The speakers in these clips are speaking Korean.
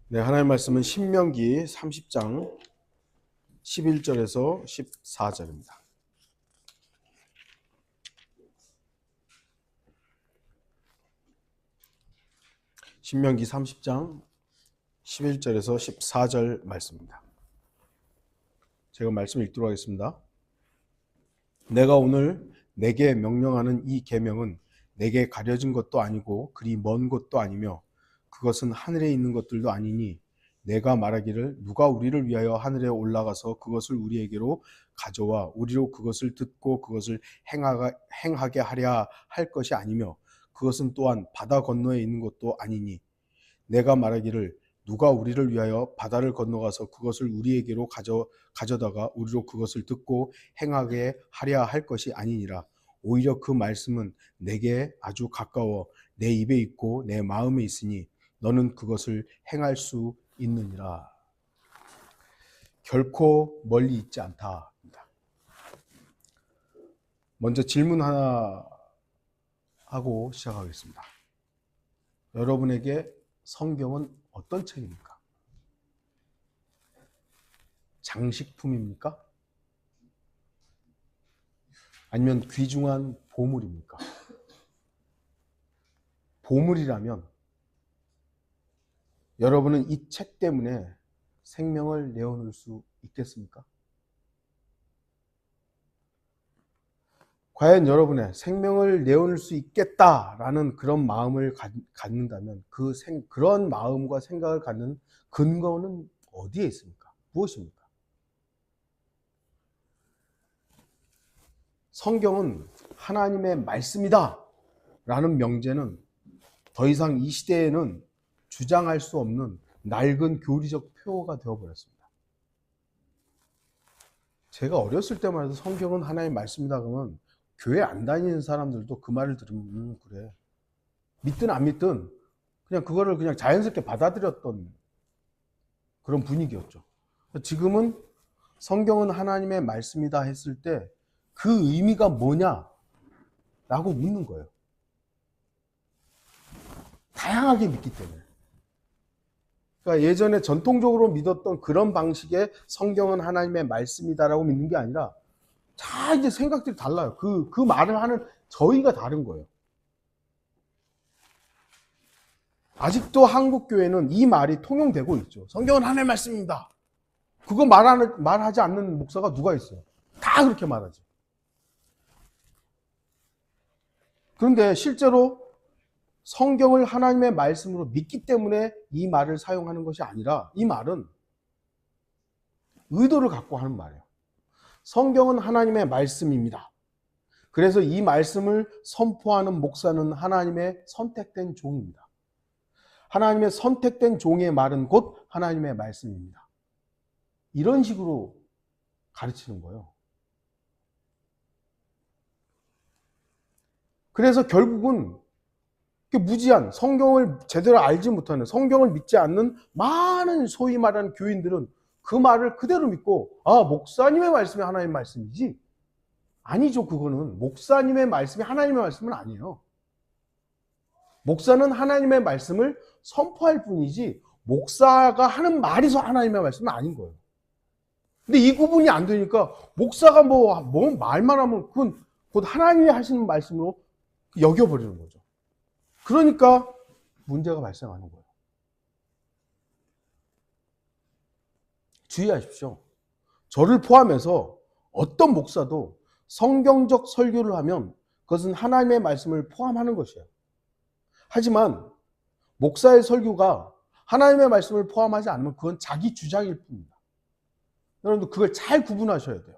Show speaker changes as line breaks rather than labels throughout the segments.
네, 하나님 말씀은 신명기 30장 11절에서 14절입니다. 신명기 30장 11절에서 14절 말씀입니다. 제가 말씀 읽도록 하겠습니다. 내가 오늘 내게 명령하는 이 계명은 내게 가려진 것도 아니고 그리 먼 것도 아니며 그것은 하늘에 있는 것들도 아니니 내가 말하기를 누가 우리를 위하여 하늘에 올라가서 그것을 우리에게로 가져와 우리로 그것을 듣고 그것을 행하게 하랴 할 것이 아니며 그것은 또한 바다 건너에 있는 것도 아니니 내가 말하기를 누가 우리를 위하여 바다를 건너가서 그것을 우리에게로 가져다가 우리로 그것을 듣고 행하게 하랴 할 것이 아니니라. 오히려 그 말씀은 내게 아주 가까워 내 입에 있고 내 마음에 있으니 너는 그것을 행할 수 있느니라. 결코 멀리 있지 않다. 먼저 질문 하나 하고 시작하겠습니다. 여러분에게 성경은 어떤 책입니까? 장식품입니까? 아니면 귀중한 보물입니까? 보물이라면 여러분은 이 책 때문에 생명을 내어놓을 수 있겠습니까? 과연 여러분의 생명을 내어놓을 수 있겠다라는 그런 마음을 갖는다면 그런 마음과 생각을 갖는 근거는 어디에 있습니까? 무엇입니까? 성경은 하나님의 말씀이다 라는 명제는 더 이상 이 시대에는 주장할 수 없는 낡은 교리적 표어가 되어버렸습니다. 제가 어렸을 때만 해도 성경은 하나님의 말씀이다 그러면 교회 안 다니는 사람들도 그 말을 들으면 그래. 믿든 안 믿든 그냥 그거를 그냥 자연스럽게 받아들였던 그런 분위기였죠. 지금은 성경은 하나님의 말씀이다 했을 때 그 의미가 뭐냐라고 묻는 거예요. 다양하게 믿기 때문에. 그러니까 예전에 전통적으로 믿었던 그런 방식의 성경은 하나님의 말씀이다라고 믿는 게 아니라 다 이제 생각들이 달라요. 그 말을 하는 저희가 다른 거예요. 아직도 한국 교회는 이 말이 통용되고 있죠. 성경은 하나님의 말씀입니다. 그거 말하지 않는 목사가 누가 있어요? 다 그렇게 말하지. 그런데 실제로 성경을 하나님의 말씀으로 믿기 때문에 이 말을 사용하는 것이 아니라 이 말은 의도를 갖고 하는 말이에요. 성경은 하나님의 말씀입니다. 그래서 이 말씀을 선포하는 목사는 하나님의 선택된 종입니다. 하나님의 선택된 종의 말은 곧 하나님의 말씀입니다. 이런 식으로 가르치는 거예요. 그래서 결국은 무지한 성경을 제대로 알지 못하는 성경을 믿지 않는 많은 소위 말하는 교인들은 그 말을 그대로 믿고 목사님의 말씀이 하나님의 말씀이지 아니죠. 그거는 목사님의 말씀이 하나님의 말씀은 아니에요. 목사는 하나님의 말씀을 선포할 뿐이지 목사가 하는 말이 하나님의 말씀은 아닌 거예요. 근데 이 구분이 안 되니까 목사가 뭐 말만 하면 그건 곧 하나님이 하시는 말씀으로 여겨버리는 거죠. 그러니까 문제가 발생하는 거예요. 주의하십시오. 저를 포함해서 어떤 목사도 성경적 설교를 하면 그것은 하나님의 말씀을 포함하는 것이에요. 하지만 목사의 설교가 하나님의 말씀을 포함하지 않으면 그건 자기 주장일 뿐입니다. 여러분들 그걸 잘 구분하셔야 돼요.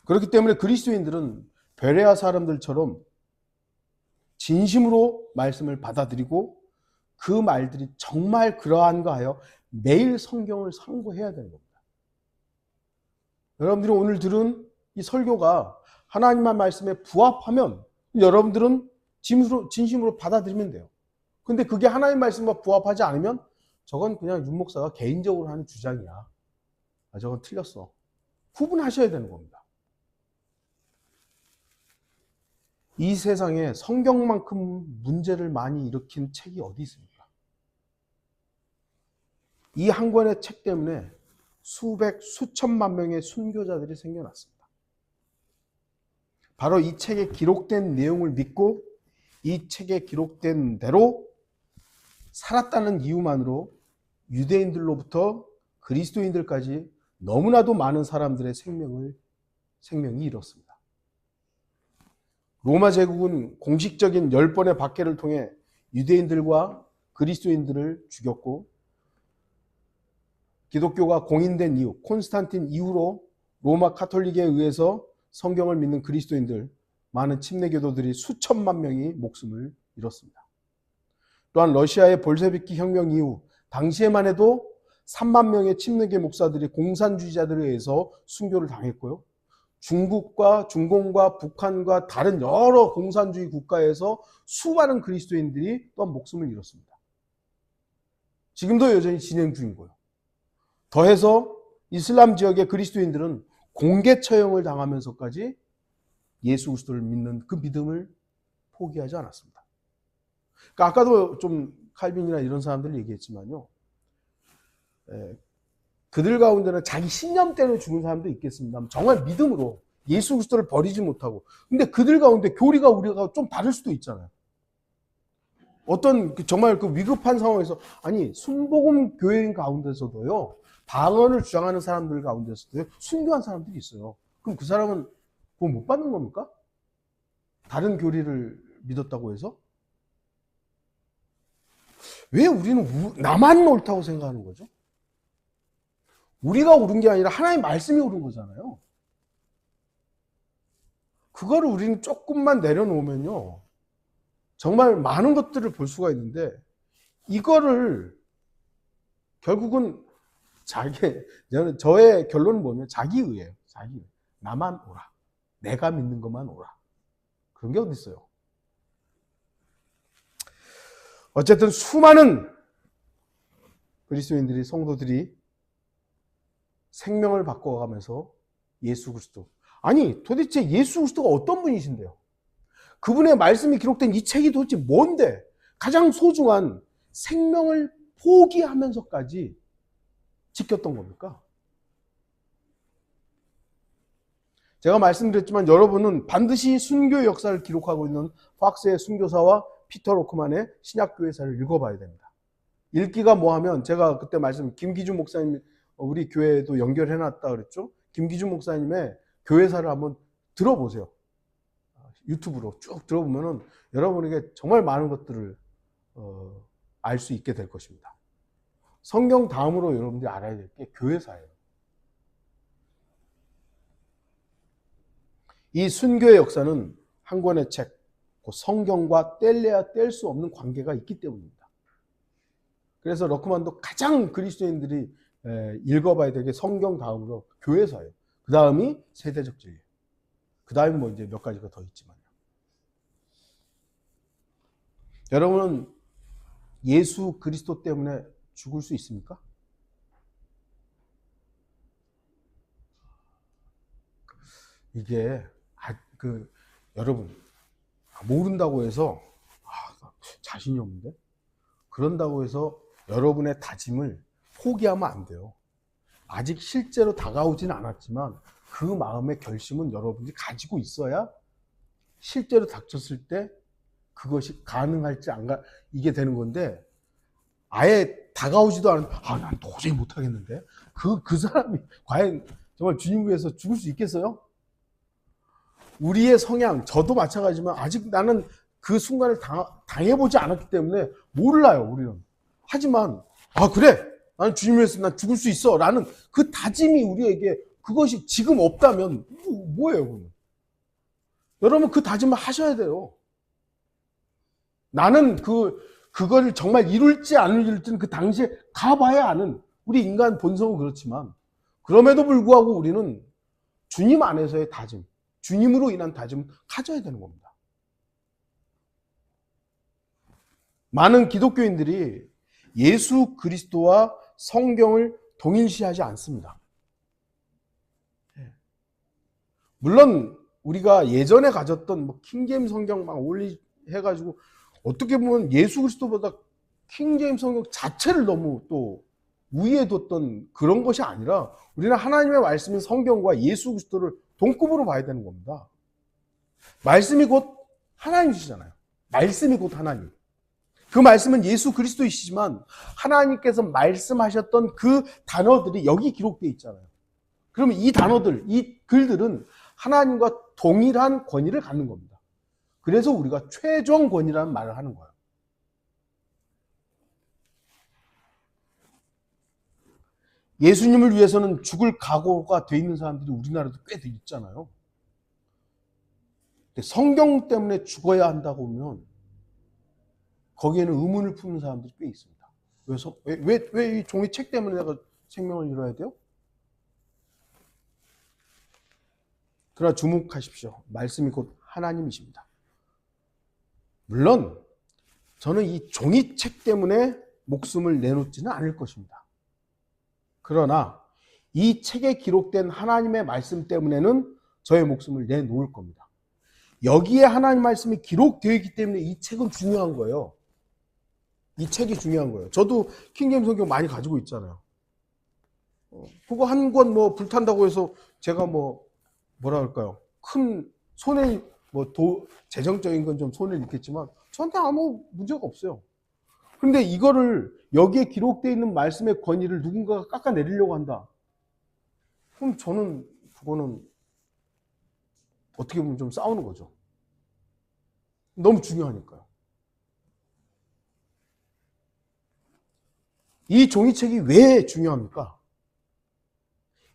그렇기 때문에 그리스도인들은 베레아 사람들처럼 진심으로 말씀을 받아들이고 그 말들이 정말 그러한가 하여 매일 성경을 상고해야 되는 겁니다. 여러분들이 오늘 들은 이 설교가 하나님의 말씀에 부합하면 여러분들은 진심으로 받아들이면 돼요. 근데 그게 하나님 말씀과 부합하지 않으면 저건 그냥 윤 목사가 개인적으로 하는 주장이야. 저건 틀렸어. 구분하셔야 되는 겁니다. 이 세상에 성경만큼 문제를 많이 일으킨 책이 어디 있습니까? 이 한 권의 책 때문에 수백, 수천만 명의 순교자들이 생겨났습니다. 바로 이 책에 기록된 내용을 믿고 이 책에 기록된 대로 살았다는 이유만으로 유대인들로부터 그리스도인들까지 너무나도 많은 사람들의 생명이 잃었습니다. 로마 제국은 공식적인 10번의 박해를 통해 유대인들과 그리스도인들을 죽였고, 기독교가 공인된 이후, 콘스탄틴 이후로 로마 카톨릭에 의해서 성경을 믿는 그리스도인들, 많은 침례교도들이 수천만 명이 목숨을 잃었습니다. 또한 러시아의 볼셰비키 혁명 이후 당시에만 해도 3만 명의 침례교 목사들이 공산주의자들에 의해서 순교를 당했고요. 중국과 중공과 북한과 다른 여러 공산주의 국가에서 수많은 그리스도인들이 또한 목숨을 잃었습니다. 지금도 여전히 진행 중이고요. 더해서 이슬람 지역의 그리스도인들은 공개 처형을 당하면서까지 예수 그리스도를 믿는 그 믿음을 포기하지 않았습니다. 그러니까 아까도 좀 칼빈이나 이런 사람들 얘기했지만요. 그들 가운데는 자기 신념 때문에 죽은 사람도 있겠습니다. 정말 믿음으로 예수 그리스도를 버리지 못하고. 근데 그들 가운데 교리가 우리가 좀 다를 수도 있잖아요. 어떤 정말 그 위급한 상황에서, 아니 순복음 교회인 가운데서도요, 방언을 주장하는 사람들 가운데서도요, 순교한 사람들이 있어요. 그럼 그 사람은 구원 못 받는 겁니까? 다른 교리를 믿었다고 해서? 왜 우리는 나만 옳다고 생각하는 거죠? 우리가 옳은 게 아니라 하나님의 말씀이 옳은 거잖아요. 그거를 우리는 조금만 내려놓으면요, 정말 많은 것들을 볼 수가 있는데, 이거를 결국은 저의 결론은 뭐냐면 자기의예요. 자기의. 나만 옳아. 내가 믿는 것만 옳아. 그런 게 어디 있어요? 어쨌든 수많은 그리스도인들이, 성도들이 생명을 바꿔가면서 예수 그리스도, 아니 도대체 예수 그리스도가 어떤 분이신데요? 그분의 말씀이 기록된 이 책이 도대체 뭔데 가장 소중한 생명을 포기하면서까지 지켰던 겁니까? 제가 말씀드렸지만 여러분은 반드시 순교 역사를 기록하고 있는 팍스의 순교사와 피터 로크만의 신약교회사를 읽어봐야 됩니다. 읽기가 뭐하면, 제가 그때 김기준 목사님, 우리 교회에도 연결해놨다 그랬죠. 김기준 목사님의 교회사를 한번 들어보세요. 유튜브로 쭉 들어보면은 여러분에게 정말 많은 것들을 알 수 있게 될 것입니다. 성경 다음으로 여러분들이 알아야 될 게 교회사예요. 이 순교의 역사는 한 권의 책, 성경과 뗄래야 뗄 수 없는 관계가 있기 때문입니다. 그래서 러크만도 가장 그리스도인들이 읽어봐야 될 게 성경 다음으로 교회사예요. 그 다음이 세대적 진리. 그 다음에 뭐 이제 몇 가지가 더 있지만요. 여러분은 예수 그리스도 때문에 죽을 수 있습니까? 이게 여러분 모른다고 해서 자신이 없는데, 그런다고 해서 여러분의 다짐을 포기하면 안 돼요. 아직 실제로 다가오진 않았지만 그 마음의 결심은 여러분이 가지고 있어야 실제로 닥쳤을 때 그것이 가능할지 이게 되는 건데, 아예 다가오지도 않은, 난 도저히 못하겠는데, 그 사람이 과연 정말 주님 위해서 죽을 수 있겠어요? 우리의 성향, 저도 마찬가지지만 아직 나는 그 순간을 당해보지 않았기 때문에 몰라요, 우리는. 하지만 그래, 나는 주님 위해서 난 죽을 수 있어 라는 그 다짐이 우리에게, 그것이 지금 없다면 뭐예요, 그러면? 여러분 그 다짐을 하셔야 돼요. 나는 그거를 정말 이룰지 안 이룰지는 그 당시에 가봐야 아는, 우리 인간 본성은 그렇지만, 그럼에도 불구하고 우리는 주님 안에서의 다짐, 주님으로 인한 다짐을 가져야 되는 겁니다. 많은 기독교인들이 예수 그리스도와 성경을 동일시하지 않습니다. 물론 우리가 예전에 가졌던 킹제임스 성경 막 해가지고 어떻게 보면 예수 그리스도보다 킹제임스 성경 자체를 너무 또 우위에 뒀던 그런 것이 아니라 우리는 하나님의 말씀인 성경과 예수 그리스도를 동급으로 봐야 되는 겁니다. 말씀이 곧 하나님이시잖아요. 말씀이 곧 하나님. 그 말씀은 예수 그리스도이시지만 하나님께서 말씀하셨던 그 단어들이 여기 기록되어 있잖아요. 그러면 이 단어들, 이 글들은 하나님과 동일한 권위를 갖는 겁니다. 그래서 우리가 최종 권위라는 말을 하는 거예요. 예수님을 위해서는 죽을 각오가 돼 있는 사람들이 우리나라도 꽤 있잖아요. 근데 성경 때문에 죽어야 한다고 하면 거기에는 의문을 품는 사람들이 꽤 있습니다. 왜 이 종이책 때문에 내가 생명을 잃어야 돼요? 그러나 주목하십시오. 말씀이 곧 하나님이십니다. 물론 저는 이 종이책 때문에 목숨을 내놓지는 않을 것입니다. 그러나 이 책에 기록된 하나님의 말씀 때문에는 저의 목숨을 내놓을 겁니다. 여기에 하나님 말씀이 기록되어 있기 때문에 이 책은 중요한 거예요. 이 책이 중요한 거예요. 저도 킹제임스 성경 많이 가지고 있잖아요. 그거 한 권 뭐 불탄다고 해서 제가 뭐라 할까요? 큰 손해, 재정적인 건 좀 손해를 입겠지만 저한테 아무 문제가 없어요. 그런데 이거를 여기에 기록되어 있는 말씀의 권위를 누군가가 깎아내리려고 한다. 그럼 저는 그거는 어떻게 보면 좀 싸우는 거죠. 너무 중요하니까요. 이 종이책이 왜 중요합니까?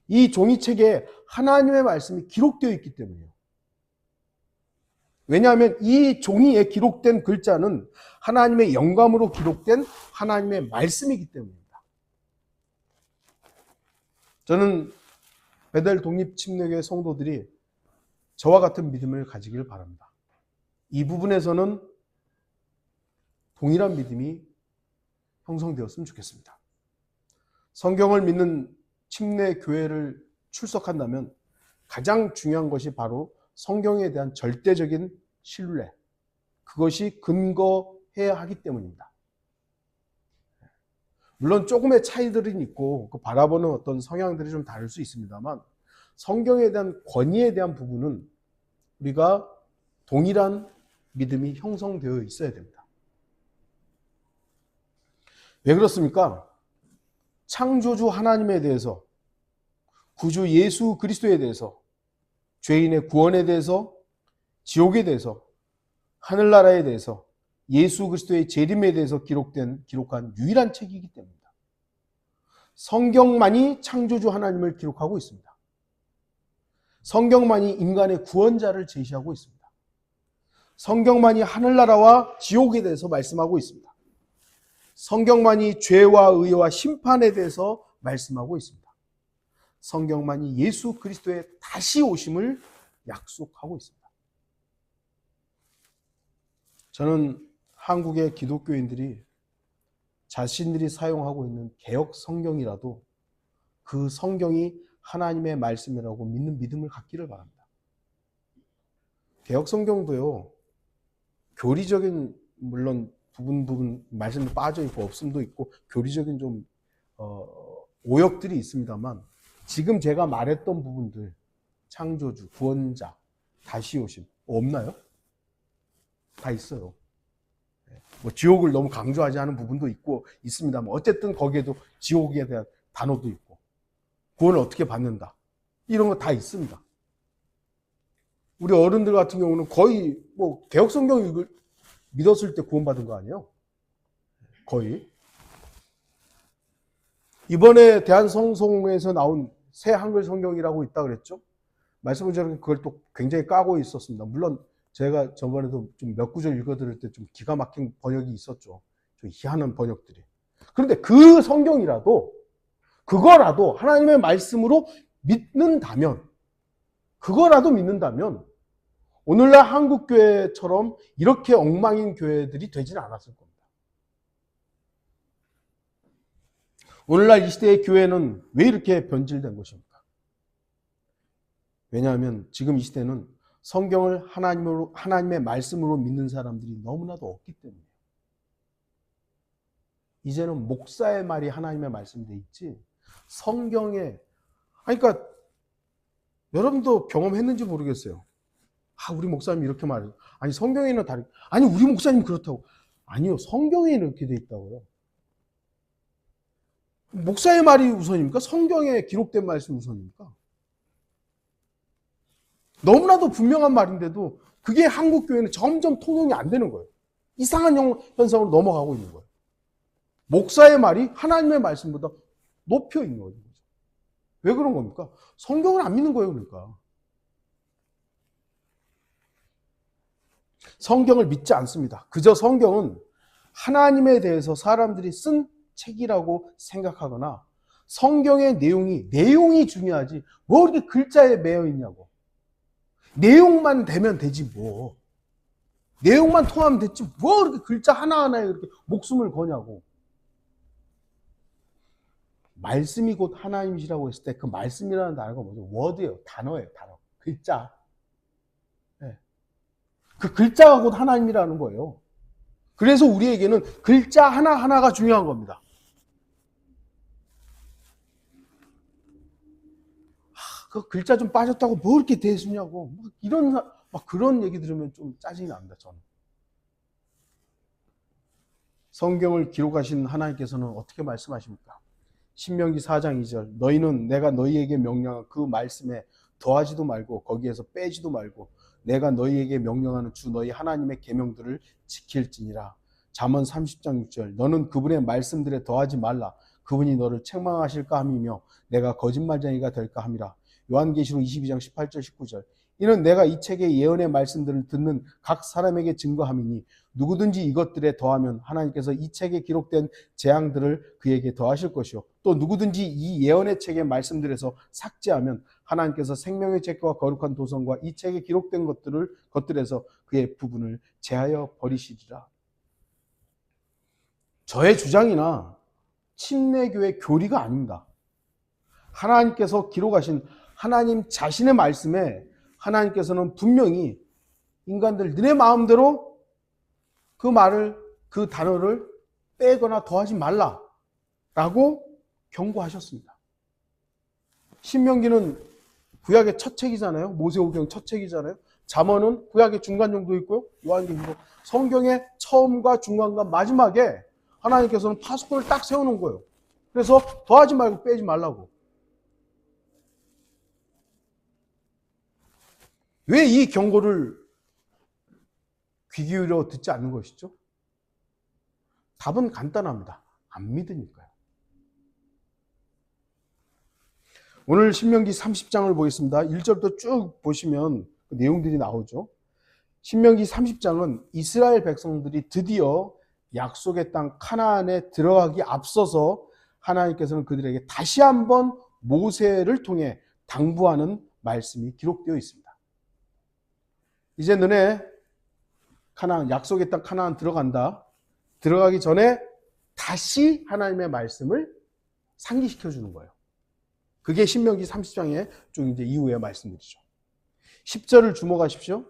이 종이책에 하나님의 말씀이 기록되어 있기 때문이에요. 왜냐하면 이 종이에 기록된 글자는 하나님의 영감으로 기록된 하나님의 말씀이기 때문입니다. 저는 베델 독립침례교회 성도들이 저와 같은 믿음을 가지길 바랍니다. 이 부분에서는 동일한 믿음이 형성되었으면 좋겠습니다. 성경을 믿는 침례교회를 출석한다면 가장 중요한 것이 바로 성경에 대한 절대적인 신뢰, 그것이 근거해야 하기 때문입니다. 물론 조금의 차이들은 있고 그 바라보는 어떤 성향들이 좀 다를 수 있습니다만 성경에 대한 권위에 대한 부분은 우리가 동일한 믿음이 형성되어 있어야 됩니다. 왜 그렇습니까? 창조주 하나님에 대해서, 구주 예수 그리스도에 대해서, 죄인의 구원에 대해서, 지옥에 대해서, 하늘나라에 대해서, 예수 그리스도의 재림에 대해서 기록한 유일한 책이기 때문입니다. 성경만이 창조주 하나님을 기록하고 있습니다. 성경만이 인간의 구원자를 제시하고 있습니다. 성경만이 하늘나라와 지옥에 대해서 말씀하고 있습니다. 성경만이 죄와 의와 심판에 대해서 말씀하고 있습니다. 성경만이 예수 그리스도의 다시 오심을 약속하고 있습니다. 저는 한국의 기독교인들이 자신들이 사용하고 있는 개역 성경이라도 그 성경이 하나님의 말씀이라고 믿는 믿음을 갖기를 바랍니다. 개역 성경도요, 교리적인 물론 부분 말씀도 빠져 있고 없음도 있고 교리적인 좀 오역들이 있습니다만 지금 제가 말했던 부분들, 창조주, 구원자, 다시 오심 없나요? 다 있어요. 지옥을 너무 강조하지 않은 부분도 있고 있습니다만 어쨌든 거기에도 지옥에 대한 단어도 있고 구원을 어떻게 받는다 이런 거 다 있습니다. 우리 어른들 같은 경우는 거의 개역 성경 믿었을 때 구원받은 거 아니에요? 거의. 이번에 대한성송에서 나온 새 한글 성경이라고 있다 그랬죠? 말씀을 저는 그걸 또 굉장히 까고 있었습니다. 물론 제가 저번에도 좀 몇 구절 읽어드릴 때 좀 기가 막힌 번역이 있었죠. 좀 희한한 번역들이. 그런데 그 성경이라도 그거라도 하나님의 말씀으로 믿는다면 그거라도 믿는다면 오늘날 한국교회처럼 이렇게 엉망인 교회들이 되지는 않았을 겁니다. 오늘날 이 시대의 교회는 왜 이렇게 변질된 것입니까? 왜냐하면 지금 이 시대는 성경을 하나님의 말씀으로 믿는 사람들이 너무나도 없기 때문이에요. 이제는 목사의 말이 하나님의 말씀이 돼 있지 성경에 그러니까 여러분도 경험했는지 모르겠어요. 우리 목사님이 이렇게 말해요. 아니 성경에는 다르. 아니 우리 목사님 그렇다고. 아니요 성경에 이렇게 돼 있다고요. 목사의 말이 우선입니까? 성경에 기록된 말씀이 우선입니까? 너무나도 분명한 말인데도 그게 한국 교회는 점점 통용이 안 되는 거예요. 이상한 현상으로 넘어가고 있는 거예요. 목사의 말이 하나님의 말씀보다 높여 있는 거죠. 왜 그런 겁니까? 성경을 안 믿는 거예요, 그러니까. 성경을 믿지 않습니다. 그저 성경은 하나님에 대해서 사람들이 쓴 책이라고 생각하거나 성경의 내용이 중요하지 뭐 이렇게 글자에 매여 있냐고. 내용만 되면 되지 뭐. 내용만 통하면 됐지 뭐 이렇게 글자 하나하나에 그렇게 목숨을 거냐고. 말씀이 곧 하나님이시라고 했을 때 그 말씀이라는 단어가 뭐죠? 워드예요. 단어예요. 단어. 글자. 네. 그 글자가 곧 하나님이라는 거예요. 그래서 우리에게는 글자 하나하나가 중요한 겁니다. 그 글자 좀 빠졌다고 뭐 이렇게 대수냐고. 막 그런 얘기 들으면 좀 짜증이 납니다, 저는. 성경을 기록하신 하나님께서는 어떻게 말씀하십니까? 신명기 4장 2절 너희는 내가 너희에게 명령한 그 말씀에 더하지도 말고 거기에서 빼지도 말고 내가 너희에게 명령하는 주 너희 하나님의 계명들을 지킬지니라. 잠언 30장 6절 너는 그분의 말씀들에 더하지 말라. 그분이 너를 책망하실까 함이며 내가 거짓말쟁이가 될까 함이라. 요한계시록 22장 18절 19절 이는 내가 이 책의 예언의 말씀들을 듣는 각 사람에게 증거함이니 누구든지 이것들에 더하면 하나님께서 이 책에 기록된 재앙들을 그에게 더하실 것이요 또 누구든지 이 예언의 책의 말씀들에서 삭제하면 하나님께서 생명의 책과 거룩한 도성과 이 책에 기록된 것들에서 그의 부분을 제하여 버리시리라. 저의 주장이나 침례교의 교리가 아닙니다. 하나님께서 기록하신 하나님 자신의 말씀에 하나님께서는 분명히 인간들 너네 마음대로 그 단어를 빼거나 더하지 말라라고 경고하셨습니다. 신명기는 구약의 첫 책이잖아요. 모세오경 첫 책이잖아요. 잠언은 구약의 중간 정도 있고요. 요한계시록 성경의 처음과 중간과 마지막에 하나님께서는 파수꾼을 딱 세워놓은 거예요. 그래서 더하지 말고 빼지 말라고. 왜 이 경고를 귀 기울여 듣지 않는 것이죠? 답은 간단합니다. 안 믿으니까요. 오늘 신명기 30장을 보겠습니다. 1절부터 쭉 보시면 그 내용들이 나오죠. 신명기 30장은 이스라엘 백성들이 드디어 약속의 땅 카나안에 들어가기 앞서서 하나님께서는 그들에게 다시 한번 모세를 통해 당부하는 말씀이 기록되어 있습니다. 이제 너네 약속의 땅 카나안 들어간다. 들어가기 전에 다시 하나님의 말씀을 상기시켜 주는 거예요. 그게 신명기 30장의 좀 이제 이후의 말씀들이죠. 10절을 주목하십시오.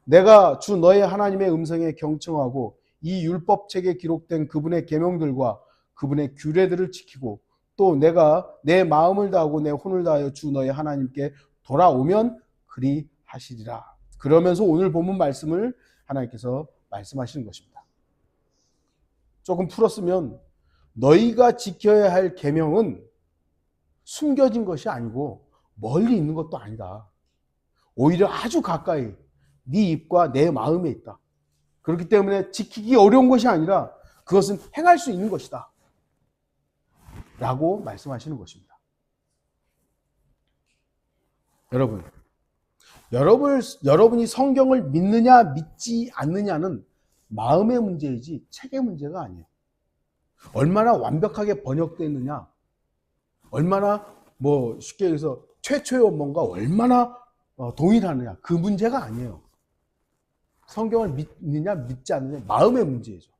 내가 주 너의 하나님의 음성에 경청하고 이 율법책에 기록된 그분의 계명들과 그분의 규례들을 지키고 또 내가 내 마음을 다하고 내 혼을 다하여 주 너의 하나님께 돌아오면 그리 하시리라. 그러면서 오늘 본문 말씀을 하나님께서 말씀하시는 것입니다. 조금 풀었으면 너희가 지켜야 할 계명은 숨겨진 것이 아니고 멀리 있는 것도 아니다. 오히려 아주 가까이 네 입과 내 마음에 있다. 그렇기 때문에 지키기 어려운 것이 아니라 그것은 행할 수 있는 것이다. 라고 말씀하시는 것입니다. 여러분이 성경을 믿느냐 믿지 않느냐는 마음의 문제이지 책의 문제가 아니에요. 얼마나 완벽하게 번역되느냐, 얼마나 쉽게 얘기해서 최초의 원문과 얼마나 동일하느냐 그 문제가 아니에요. 성경을 믿느냐 믿지 않느냐 마음의 문제이죠.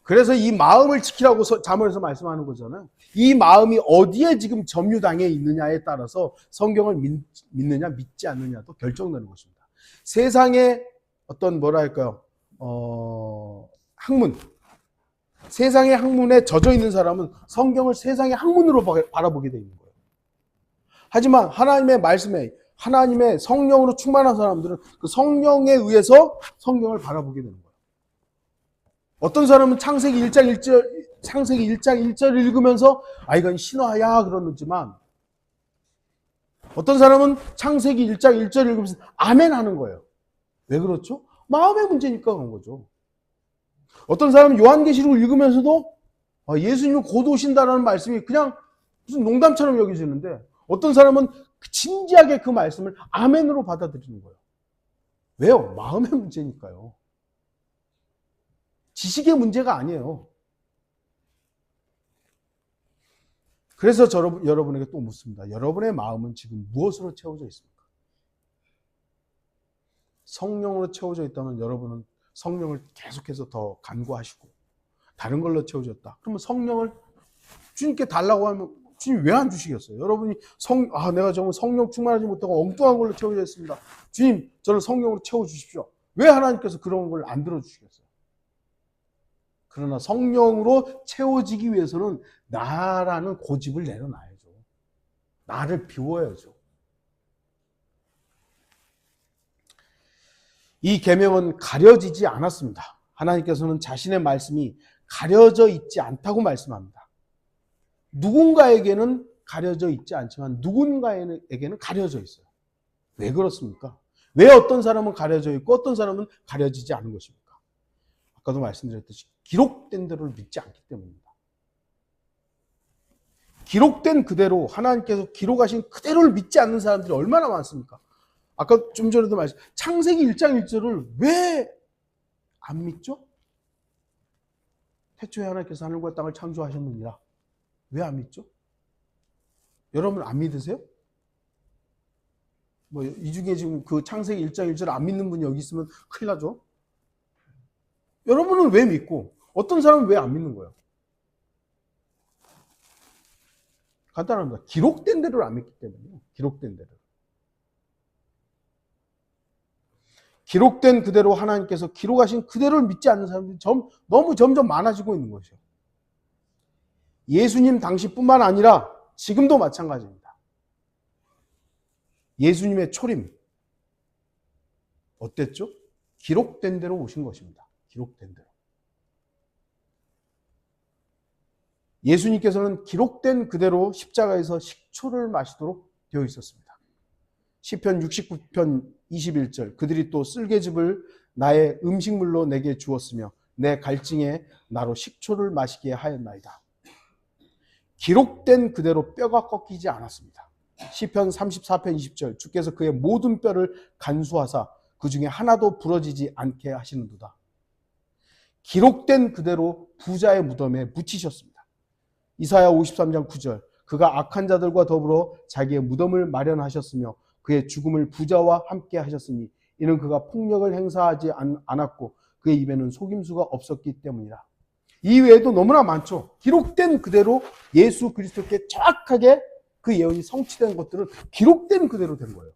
그래서 이 마음을 지키라고 잠언에서 말씀하는 거잖아요. 이 마음이 어디에 지금 점유당해 있느냐에 따라서 성경을 믿느냐 믿지 않느냐도 결정되는 것입니다. 세상의 어떤 학문, 세상의 학문에 젖어 있는 사람은 성경을 세상의 학문으로 바라보게 되어 있는 거예요. 하지만 하나님의 말씀에, 하나님의 성령으로 충만한 사람들은 그 성령에 의해서 성경을 바라보게 되는 거예요. 어떤 사람은 창세기 1장 1절 읽으면서 이건 신화야 그러지만, 어떤 사람은 창세기 1장 1절 읽으면서 아멘 하는 거예요. 왜 그렇죠? 마음의 문제니까 그런 거죠. 어떤 사람은 요한계시록을 읽으면서도 예수님은 곧 오신다라는 말씀이 그냥 무슨 농담처럼 여겨지는데, 어떤 사람은 진지하게 그 말씀을 아멘으로 받아들이는 거예요. 왜요? 마음의 문제니까요. 지식의 문제가 아니에요. 그래서 여러분에게 또 묻습니다. 여러분의 마음은 지금 무엇으로 채워져 있습니까? 성령으로 채워져 있다면 여러분은 성령을 계속해서 더 간구하시고, 다른 걸로 채워졌다. 그러면 성령을 주님께 달라고 하면 주님 왜 안 주시겠어요? 여러분이 내가 정말 성령 충만하지 못하고 엉뚱한 걸로 채워져 있습니다. 주님, 저를 성령으로 채워주십시오. 왜 하나님께서 그런 걸 안 들어주시겠어요? 그러나 성령으로 채워지기 위해서는 나라는 고집을 내려놔야죠. 나를 비워야죠. 이 계명은 가려지지 않았습니다. 하나님께서는 자신의 말씀이 가려져 있지 않다고 말씀합니다. 누군가에게는 가려져 있지 않지만 누군가에게는 가려져 있어요. 왜 그렇습니까? 왜 어떤 사람은 가려져 있고 어떤 사람은 가려지지 않은 것입니까? 아까도 말씀드렸듯이 기록된 대로를 믿지 않기 때문입니다. 기록된 그대로, 하나님께서 기록하신 그대로를 믿지 않는 사람들이 얼마나 많습니까? 아까 좀 전에도 창세기 1장 1절을 왜 안 믿죠? 태초에 하나님께서 하늘과 땅을 창조하셨느니라. 왜 안 믿죠? 여러분 안 믿으세요? 이 중에 지금 그 창세기 1장 1절 안 믿는 분이 여기 있으면 큰일 나죠? 여러분은 왜 믿고 어떤 사람은 왜 안 믿는 거예요? 간단합니다. 기록된 대로를 안 믿기 때문이에요. 기록된 대로. 기록된 그대로 하나님께서 기록하신 그대로를 믿지 않는 사람들이 너무 점점 많아지고 있는 것이죠. 예수님 당시뿐만 아니라 지금도 마찬가지입니다. 예수님의 초림 어땠죠? 기록된 대로 오신 것입니다. 기록된 대로. 예수님께서는 기록된 그대로 십자가에서 식초를 마시도록 되어 있었습니다. 시편 69편 21절, 그들이 또 쓸개즙을 나의 음식물로 내게 주었으며 내 갈증에 나로 식초를 마시게 하였나이다. 기록된 그대로 뼈가 꺾이지 않았습니다. 시편 34편 20절, 주께서 그의 모든 뼈를 간수하사 그 중에 하나도 부러지지 않게 하시는도다. 기록된 그대로 부자의 무덤에 묻히셨습니다. 이사야 53장 9절, 그가 악한 자들과 더불어 자기의 무덤을 마련하셨으며 그의 죽음을 부자와 함께 하셨으니 이는 그가 폭력을 행사하지 않았고 그의 입에는 속임수가 없었기 때문이라. 이 외에도 너무나 많죠. 기록된 그대로 예수 그리스도께 정확하게 그 예언이 성취된 것들은 기록된 그대로 된 거예요.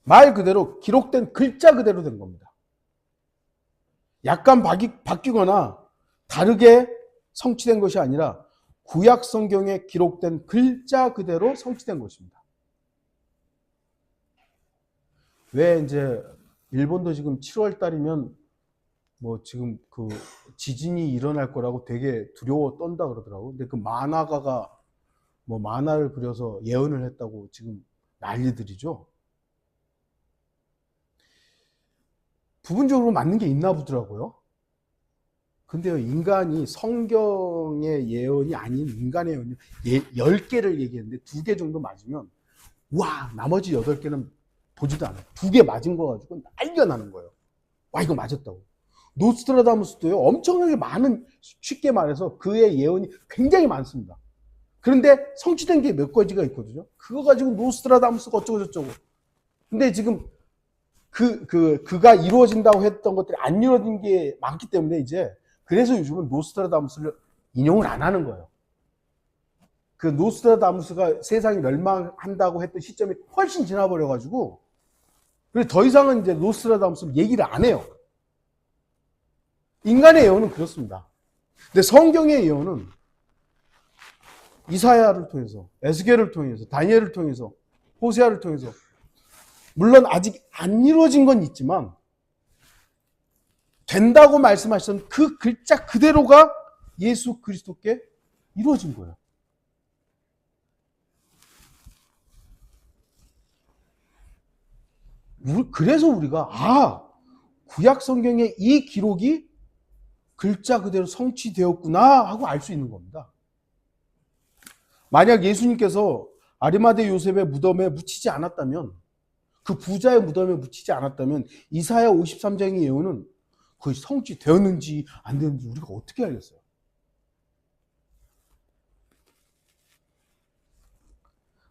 말 그대로 기록된 글자 그대로 된 겁니다. 약간 바뀌거나 다르게 성취된 것이 아니라 구약 성경에 기록된 글자 그대로 성취된 것입니다. 왜 이제 일본도 지금 7월 달이면 지금 그 지진이 일어날 거라고 되게 두려워 떤다 그러더라고요. 근데 그 만화가가 만화를 그려서 예언을 했다고 지금 난리들이죠. 부분적으로 맞는 게 있나 보더라고요. 근데요, 인간이 성경의 예언이 아닌 인간의 예언이 10개를 얘기했는데 2개 정도 맞으면 나머지 8개는 보지도 않아요. 2개 맞은 거 가지고 난리가 나는 거예요. 이거 맞았다고. 노스트라다무스도요, 엄청나게 많은, 쉽게 말해서 그의 예언이 굉장히 많습니다. 그런데 성취된 게 몇 가지가 있거든요. 그거 가지고 노스트라다무스가 어쩌고저쩌고. 근데 지금 그가 이루어진다고 했던 것들이 안 이루어진 게 많기 때문에 이제 그래서 요즘은 노스트라다무스를 인용을 안 하는 거예요. 그 노스트라다무스가 세상이 멸망한다고 했던 시점이 훨씬 지나버려가지고 그래서 더 이상은 이제 노스트라다무스를 얘기를 안 해요. 인간의 예언은 그렇습니다. 근데 성경의 예언은 이사야를 통해서, 에스겔을 통해서, 다니엘을 통해서, 호세아를 통해서, 물론 아직 안 이루어진 건 있지만 된다고 말씀하셨던 그 글자 그대로가 예수 그리스도께 이루어진 거예요. 그래서 우리가 구약 성경의 이 기록이 글자 그대로 성취되었구나 하고 알 수 있는 겁니다. 만약 예수님께서 아리마대 요셉의 무덤에 묻히지 않았다면, 그 부자의 무덤에 묻히지 않았다면 이사야 53장의 예언은 그것이 성취되었는지 안 되는지 우리가 어떻게 알겠어요?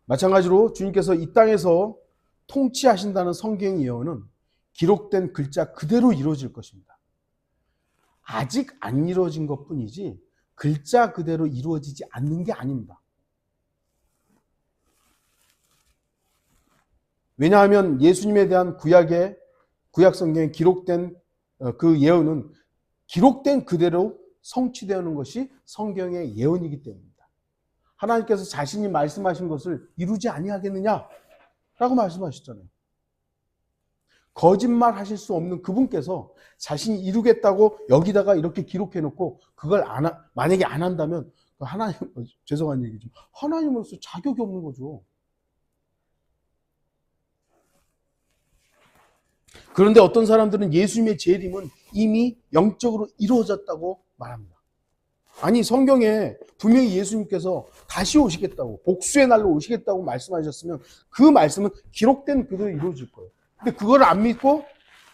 마찬가지로 주님께서 이 땅에서 통치하신다는 성경 예언은 기록된 글자 그대로 이루어질 것입니다. 아직 안 이루어진 것뿐이지 글자 그대로 이루어지지 않는 게 아닙니다. 왜냐하면 예수님에 대한 구약 성경에 기록된 그 예언은 기록된 그대로 성취되는 것이 성경의 예언이기 때문입니다. 하나님께서 자신이 말씀하신 것을 이루지 아니하겠느냐라고 말씀하셨잖아요. 거짓말 하실 수 없는 그분께서 자신이 이루겠다고 여기다가 이렇게 기록해 놓고 그걸 만약에 안 한다면 하나님, 죄송한 얘기지만 하나님으로서 자격이 없는 거죠. 그런데 어떤 사람들은 예수님의 재림은 이미 영적으로 이루어졌다고 말합니다. 아니, 성경에 분명히 예수님께서 다시 오시겠다고, 복수의 날로 오시겠다고 말씀하셨으면 그 말씀은 기록된 그대로 이루어질 거예요. 근데 그걸 안 믿고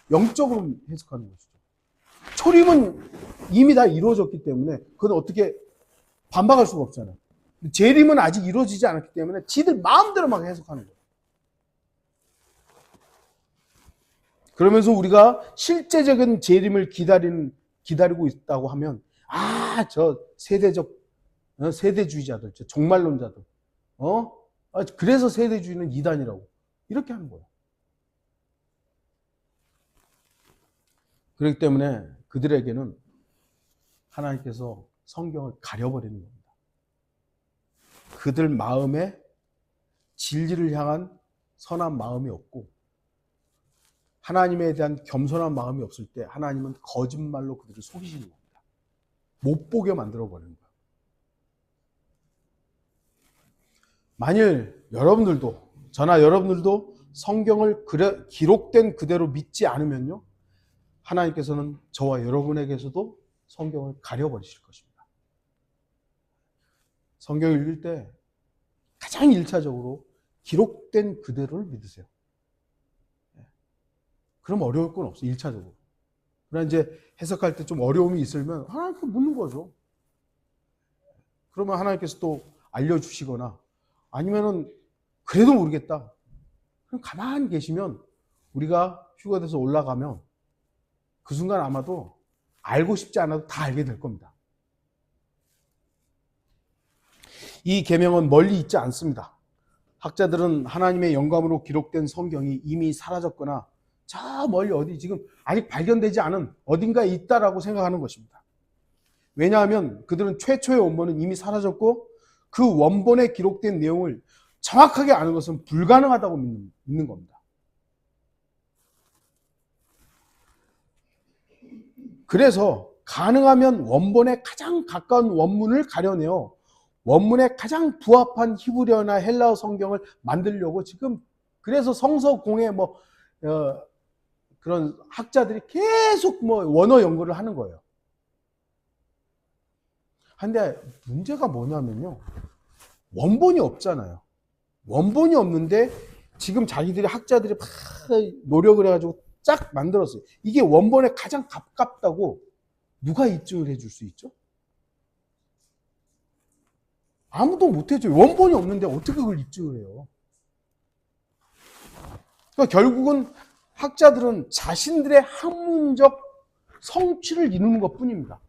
영적으로 해석하는 것이죠. 초림은 이미 다 이루어졌기 때문에 그건 어떻게 반박할 수가 없잖아요. 재림은 아직 이루어지지 않았기 때문에 지들 마음대로 막 해석하는 거예요. 그러면서 우리가 실제적인 재림을 기다리고 있다고 하면 저 세대주의자들, 저 종말론자들, 그래서 세대주의는 이단이라고 이렇게 하는 거예요. 그렇기 때문에 그들에게는 하나님께서 성경을 가려버리는 겁니다. 그들 마음에 진리를 향한 선한 마음이 없고 하나님에 대한 겸손한 마음이 없을 때 하나님은 거짓말로 그들을 속이시는 겁니다. 못 보게 만들어버리는 거예요. 만일 여러분들도, 저나 여러분들도 성경을 기록된 그대로 믿지 않으면요, 하나님께서는 저와 여러분에게서도 성경을 가려버리실 것입니다. 성경을 읽을 때 가장 1차적으로 기록된 그대로를 믿으세요. 그럼 어려울 건 없어요. 1차적으로. 그러나 이제 해석할 때 좀 어려움이 있으면 하나님께 묻는 거죠. 그러면 하나님께서 또 알려주시거나 아니면은 그래도 모르겠다. 그럼 가만히 계시면 우리가 휴가 돼서 올라가면 그 순간 아마도 알고 싶지 않아도 다 알게 될 겁니다. 이 계명은 멀리 있지 않습니다. 학자들은 하나님의 영감으로 기록된 성경이 이미 사라졌거나 저 멀리 어디 지금 아직 발견되지 않은 어딘가에 있다라고 생각하는 것입니다. 왜냐하면 그들은 최초의 원본은 이미 사라졌고 그 원본에 기록된 내용을 정확하게 아는 것은 불가능하다고 믿는 겁니다. 그래서 가능하면 원본에 가장 가까운 원문을 가려내어 원문에 가장 부합한 히브리어나 헬라어 성경을 만들려고 지금 그래서 성서 공예 그런 학자들이 계속 원어 연구를 하는 거예요. 근데 문제가 뭐냐면요, 원본이 없잖아요. 원본이 없는데 지금 자기들이 학자들이 막 노력을 해가지고 쫙 만들었어요. 이게 원본에 가장 가깝다고 누가 입증을 해줄 수 있죠? 아무도 못해줘요. 원본이 없는데 어떻게 그걸 입증을 해요? 그러니까 결국은 학자들은 자신들의 학문적 성취를 이루는 것 뿐입니다.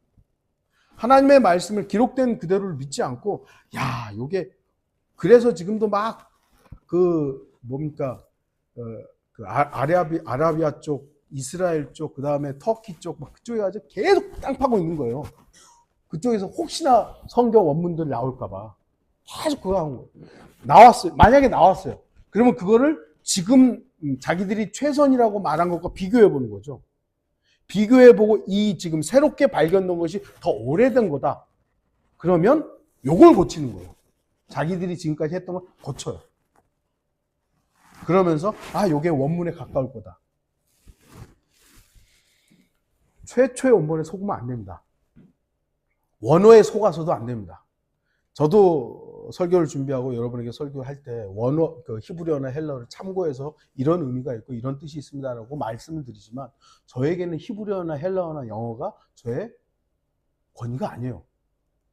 하나님의 말씀을 기록된 그대로를 믿지 않고, 요게, 그래서 지금도 막, 그 아라비아 쪽, 이스라엘 쪽, 그 다음에 터키 쪽, 막 그쪽에 가서 계속 땅 파고 있는 거예요. 그쪽에서 혹시나 성경 원문들이 나올까봐 계속 그거 하는 거예요. 나왔어요. 만약에 나왔어요. 그러면 그거를 지금 자기들이 최선이라고 말한 것과 비교해 보는 거죠. 비교해 보고 이 지금 새롭게 발견된 것이 더 오래된 거다. 그러면 요걸 고치는 거예요. 자기들이 지금까지 했던 걸 고쳐요. 그러면서 요게 원문에 가까울 거다. 최초의 원본에 속으면 안 됩니다. 원어에 속아서도 안 됩니다. 저도 설교를 준비하고 여러분에게 설교할 때 원어, 그 히브리어나 헬라어를 참고해서 이런 의미가 있고 이런 뜻이 있습니다라고 말씀을 드리지만 저에게는 히브리어나 헬라어나 영어가 저의 권위가 아니에요.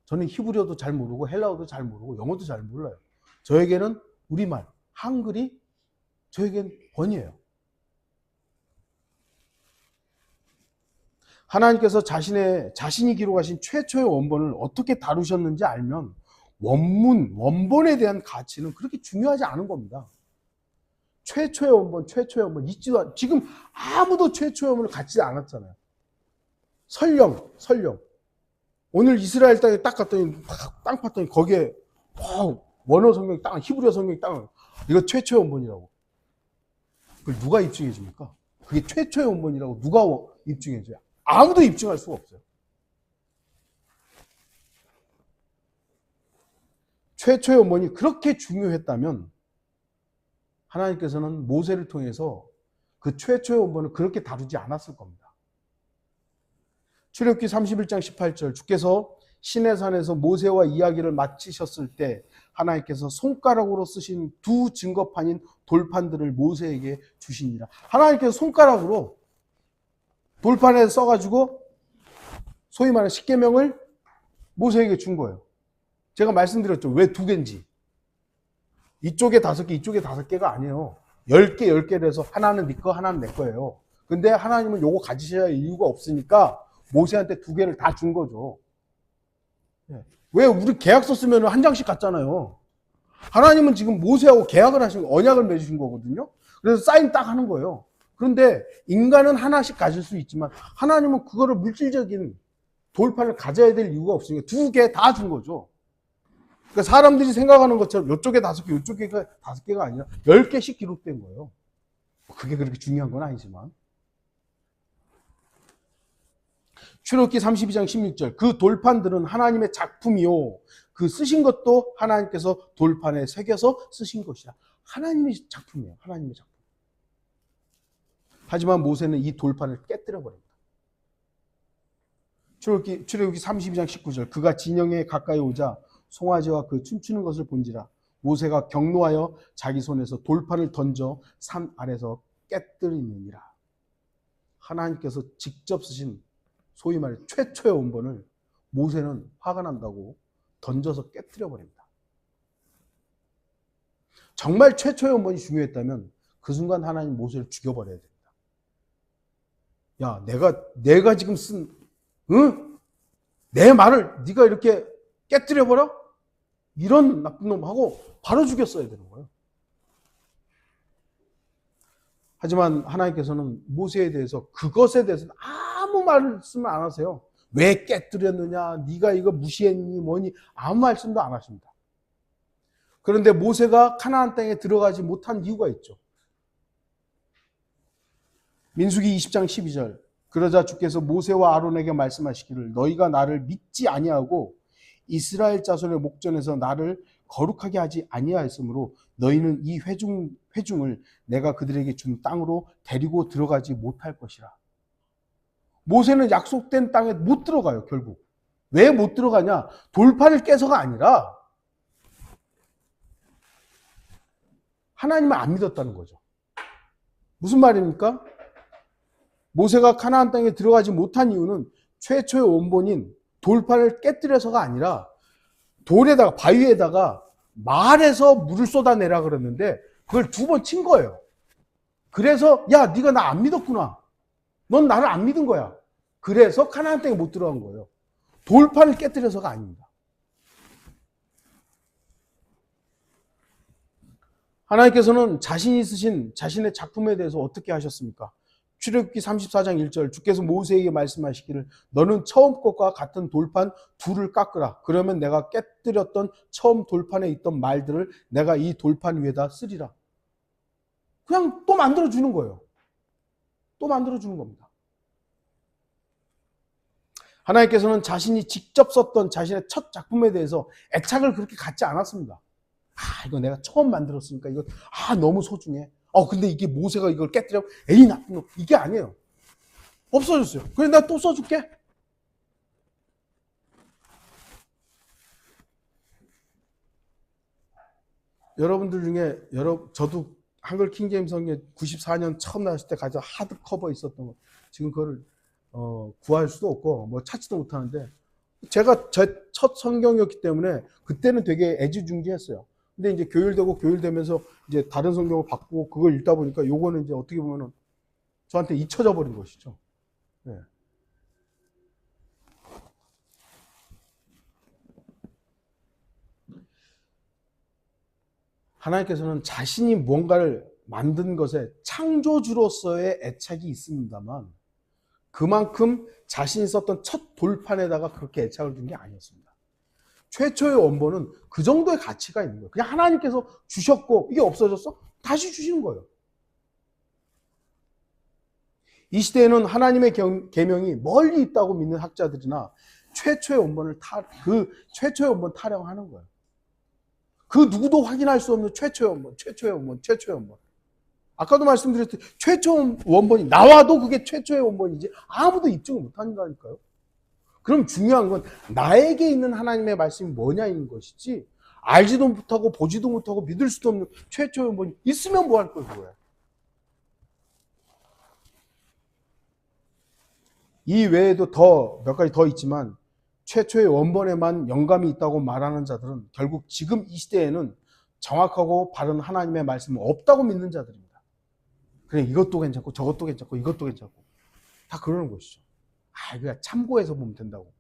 저는 히브리어도 잘 모르고 헬라어도 잘 모르고 영어도 잘 몰라요. 저에게는 우리말, 한글이 저에겐 권위예요. 하나님께서 자신이 기록하신 최초의 원본을 어떻게 다루셨는지 알면 원본에 대한 가치는 그렇게 중요하지 않은 겁니다. 최초의 원본 잊지도 않, 지금 아무도 최초의 원본을 갖지 않았잖아요. 설령. 오늘 이스라엘 땅에 딱 갔더니, 땅 팠더니 거기에, 원어 성경이 딱, 히브리어 성경이 딱, 이거 최초의 원본이라고. 그걸 누가 입증해 줍니까? 그게 최초의 원본이라고 누가 입증해 줘요? 아무도 입증할 수가 없어요. 최초의 원본이 그렇게 중요했다면 하나님께서는 모세를 통해서 그 최초의 원본을 그렇게 다루지 않았을 겁니다. 출애굽기 31장 18절 주께서 시내산에서 모세와 이야기를 마치셨을 때 하나님께서 손가락으로 쓰신 두 증거판인 돌판들을 모세에게 주시니라. 하나님께서 손가락으로 돌판에 써가지고 소위 말하는 십계명을 모세에게 준 거예요. 제가 말씀드렸죠. 왜 두 개인지. 이쪽에 5개, 이쪽에 5개가 아니에요. 10개를 해서 하나는 네 거, 하나는 내 거예요. 근데 하나님은 요거 가지셔야 할 이유가 없으니까 모세한테 2개를 다 준 거죠. 왜 우리 계약서 쓰면 한 장씩 갔잖아요. 하나님은 지금 모세하고 계약을 하신 거, 언약을 맺으신 거거든요. 그래서 사인 딱 하는 거예요. 그런데 인간은 하나씩 가질 수 있지만 하나님은 그거를 물질적인 돌판을 가져야 될 이유가 없으니까 2개 다 준 거죠. 그러니까 사람들이 생각하는 것처럼 이쪽에 5개, 이쪽에 5개가 아니라 10개씩 기록된 거예요. 그게 그렇게 중요한 건 아니지만. 출애굽기 32장 16절 그 돌판들은 하나님의 작품이요 그 쓰신 것도 하나님께서 돌판에 새겨서 쓰신 것이라. 하나님의 작품이에요. 하나님의 작품. 하지만 모세는 이 돌판을 깨뜨려 버립니다. 출애굽기 32장 19절 그가 진영에 가까이 오자 송아지와 그 춤추는 것을 본지라 모세가 격노하여 자기 손에서 돌판을 던져 산 아래서 깨뜨리느니라. 하나님께서 직접 쓰신 소위 말해 최초의 원본을 모세는 화가 난다고 던져서 깨뜨려 버립니다. 정말 최초의 원본이 중요했다면 그 순간 하나님 모세를 죽여버려야 됩니다. 야, 내가 지금 쓴, 내 말을 네가 이렇게 깨뜨려 버려? 이런 나쁜 놈하고 바로 죽였어야 되는 거예요. 하지만 하나님께서는 모세에 대해서 그것에 대해서는 아무 말씀을 안 하세요. 왜 깨뜨렸느냐, 네가 이거 무시했니, 뭐니 아무 말씀도 안 하십니다. 그런데 모세가 가나안 땅에 들어가지 못한 이유가 있죠. 민수기 20장 12절 그러자 주께서 모세와 아론에게 말씀하시기를 너희가 나를 믿지 아니하고 이스라엘 자손의 목전에서 나를 거룩하게 하지 아니하였으므로 너희는 이 회중을 내가 그들에게 준 땅으로 데리고 들어가지 못할 것이라. 모세는 약속된 땅에 못 들어가요. 결국. 왜 못 들어가냐? 돌판을 깨서가 아니라 하나님을 안 믿었다는 거죠. 무슨 말입니까? 모세가 가나안 땅에 들어가지 못한 이유는 최초의 원본인 돌판을 깨뜨려서가 아니라 돌에다가 바위에다가 말에서 물을 쏟아내라 그랬는데 그걸 2번 친 거예요. 그래서 야 네가 나 안 믿었구나. 넌 나를 안 믿은 거야. 그래서 가나안 땅에 못 들어간 거예요. 돌판을 깨뜨려서가 아닙니다. 하나님께서는 자신이 쓰신 자신의 작품에 대해서 어떻게 하셨습니까? 출애굽기 34장 1절 주께서 모세에게 말씀하시기를 너는 처음 것과 같은 돌판 둘을 깎으라. 그러면 내가 깨뜨렸던 처음 돌판에 있던 말들을 내가 이 돌판 위에다 쓰리라. 그냥 또 만들어주는 거예요. 또 만들어주는 겁니다. 하나님께서는 자신이 직접 썼던 자신의 첫 작품에 대해서 애착을 그렇게 갖지 않았습니다. 이거 내가 처음 만들었으니까 이거 너무 소중해. 근데 이게 모세가 이걸 깨뜨려. 에이 나쁜 놈. 이게 아니에요. 없어졌어요. 그래 내가 또 써줄게. 여러분들 중에 저도 한글 킹제임스 성경 94년 처음 나왔을 때 가장 하드 커버 있었던 거 지금 그거를 구할 수도 없고 뭐 찾지도 못하는데 제가 제 첫 성경이었기 때문에 그때는 되게 애지중지했어요. 근데 이제 교율되면서 이제 다른 성경을 바꾸고 그걸 읽다 보니까 요거는 이제 어떻게 보면은 저한테 잊혀져 버린 것이죠. 네. 하나님께서는 자신이 뭔가를 만든 것에 창조주로서의 애착이 있습니다만 그만큼 자신이 썼던 첫 돌판에다가 그렇게 애착을 둔 게 아니었습니다. 최초의 원본은 그 정도의 가치가 있는 거예요. 그냥 하나님께서 주셨고 이게 없어졌어? 다시 주시는 거예요. 이 시대에는 하나님의 계명이 멀리 있다고 믿는 학자들이나 최초의 원본 타령하는 거예요. 그 누구도 확인할 수 없는 최초의 원본. 아까도 말씀드렸듯이 최초 원본이 나와도 그게 최초의 원본이지 아무도 입증을 못한다니까요. 그럼 중요한 건 나에게 있는 하나님의 말씀이 뭐냐인 것이지 알지도 못하고 보지도 못하고 믿을 수도 없는 최초의 원본이 있으면 뭐 할 거예요, 그거야. 이 외에도 몇 가지 더 있지만 최초의 원본에만 영감이 있다고 말하는 자들은 결국 지금 이 시대에는 정확하고 바른 하나님의 말씀은 없다고 믿는 자들입니다. 그래 이것도 괜찮고 저것도 괜찮고 이것도 괜찮고 다 그러는 것이죠. 그냥 참고해서 보면 된다고.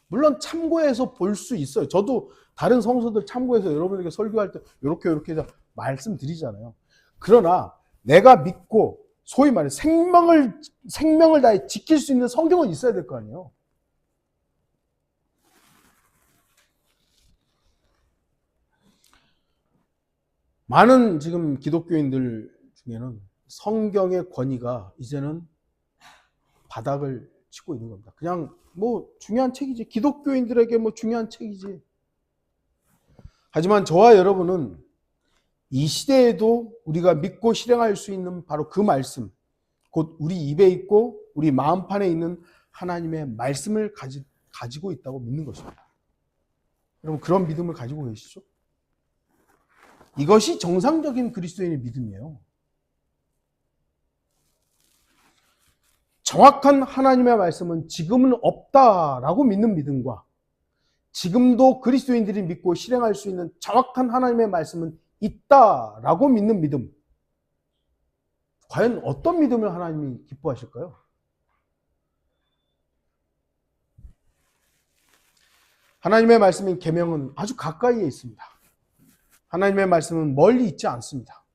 물론 참고해서 볼 수 있어요. 저도 다른 성서들 참고해서 여러분에게 설교할 때 이렇게 말씀드리잖아요. 그러나 내가 믿고 소위 말해 생명을 다해 지킬 수 있는 성경은 있어야 될 거 아니에요. 많은 지금 기독교인들 중에는 성경의 권위가 이제는 바닥을 치고 있는 겁니다. 그냥 뭐 중요한 책이지. 기독교인들에게 뭐 중요한 책이지. 하지만 저와 여러분은 이 시대에도 우리가 믿고 실행할 수 있는 바로 그 말씀, 곧 우리 입에 있고 우리 마음판에 있는 하나님의 말씀을 가지고 있다고 믿는 것입니다. 여러분 그런 믿음을 가지고 계시죠? 이것이 정상적인 그리스도인의 믿음이에요. 정확한 하나님의 말씀은 지금은 없다라고 믿는 믿음과 지금도 그리스도인들이 믿고 실행할 수 있는 정확한 하나님의 말씀은 있다라고 믿는 믿음. 과연 어떤 믿음을 하나님이 기뻐하실까요? 하나님의 말씀인 계명은 아주 가까이에 있습니다. 하나님의 말씀은 멀리 있지 않습니다.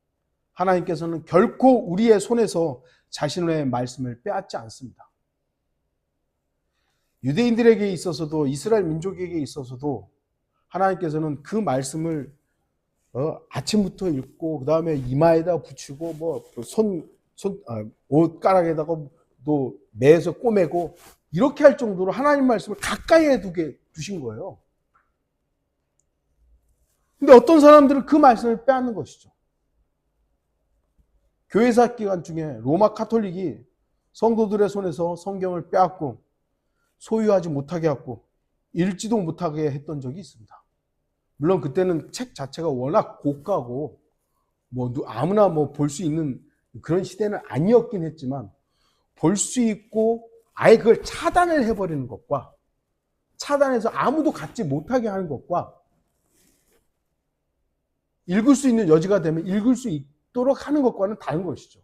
하나님께서는 결코 우리의 손에서 자신의 말씀을 빼앗지 않습니다. 유대인들에게 있어서도 이스라엘 민족에게 있어서도 하나님께서는 그 말씀을 아침부터 읽고 그 다음에 이마에다 붙이고 뭐 옷가락에다가 또 매에서 꼬매고 이렇게 할 정도로 하나님 말씀을 가까이에 두신 거예요. 근데 어떤 사람들은 그 말씀을 빼앗는 것이죠. 교회사 기간 중에 로마 카톨릭이 성도들의 손에서 성경을 빼앗고 소유하지 못하게 하고 읽지도 못하게 했던 적이 있습니다. 물론 그때는 책 자체가 워낙 고가고 뭐 아무나 뭐 볼 수 있는 그런 시대는 아니었긴 했지만 볼 수 있고 아예 그걸 차단을 해버리는 것과 차단해서 아무도 갖지 못하게 하는 것과 읽을 수 있는 여지가 되면 읽을 수 있도록 하는 것과는 다른 것이죠.